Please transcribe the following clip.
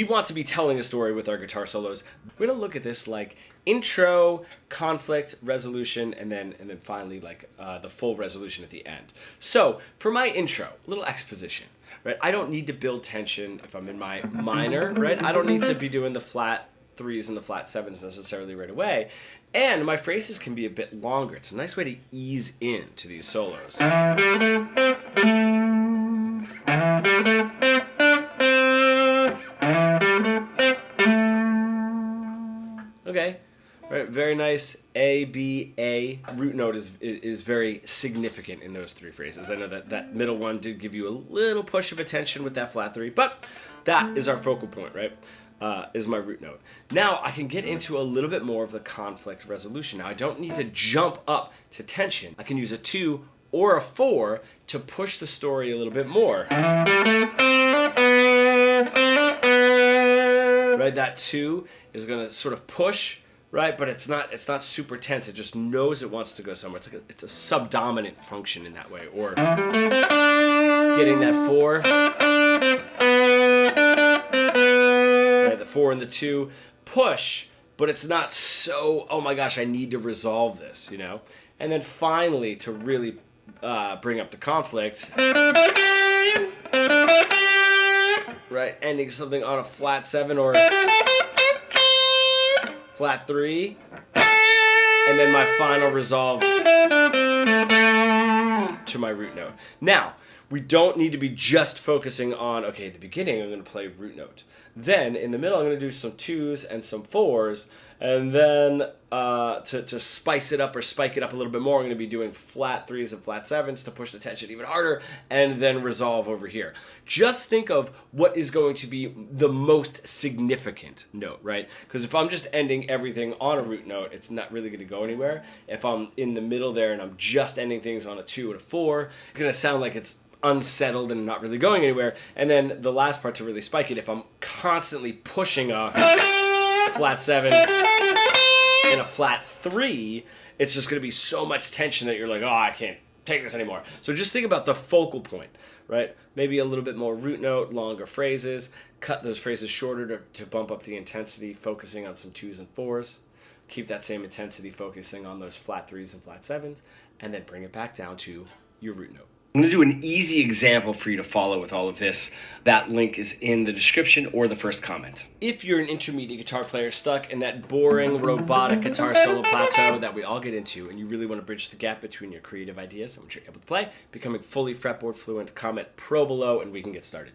We want to be telling a story with our guitar solos. We're going to look at this like intro, conflict, resolution, and then finally like the full resolution at the end. So for my intro, a little exposition, right? I don't need to build tension if I'm in my minor, right? I don't need to be doing the flat threes and the flat sevens necessarily right away. And my phrases can be a bit longer. It's a nice way to ease into these solos. Okay, right, very nice. A, B, A. Root note is very significant in those three phrases. I know that middle one did give you a little push of attention with that flat three, but that is our focal point, right? Is my root note. Now I can get into a little bit more of the conflict resolution. Now I don't need to jump up to tension. I can use a 2 or a 4 to push the story a little bit more. Right, that 2 is going to sort of push, right? But it's not super tense. It just knows it wants to go somewhere. It's a subdominant function in that way. Or getting that 4, right? The 4 and the 2 push, but it's not so, oh my gosh, I need to resolve this, you know? And then finally, to really bring up the conflict, right, ending something on a flat 7 or flat 3, and then my final resolve to my root note. Now, we don't need to be just focusing on, okay, at the beginning I'm going to play root note. Then, in the middle, I'm going to do some 2s and some 4s, and then to spice it up or spike it up a little bit more, I'm going to be doing flat 3s and flat 7s to push the tension even harder, and then resolve over here. Just think of what is going to be the most significant note, right? Because if I'm just ending everything on a root note, it's not really going to go anywhere. If I'm in the middle there and I'm just ending things on a 2 and a 4, it's going to sound like it's unsettled and not really going anywhere. And then the last part to really spike it, if I'm constantly pushing a flat 7 and a flat 3, it's just going to be so much tension that you're like, oh, I can't take this anymore. So just think about the focal point, right? Maybe a little bit more root note, longer phrases, cut those phrases shorter to bump up the intensity, focusing on some 2s and 4s. Keep that same intensity focusing on those flat 3s and flat 7s, and then bring it back down to your root note. I'm going to do an easy example for you to follow with all of this. That link is in the description or the first comment. If you're an intermediate guitar player stuck in that boring, robotic guitar solo plateau that we all get into, and you really want to bridge the gap between your creative ideas and what you're able to play, becoming fully fretboard fluent, comment pro below and we can get started.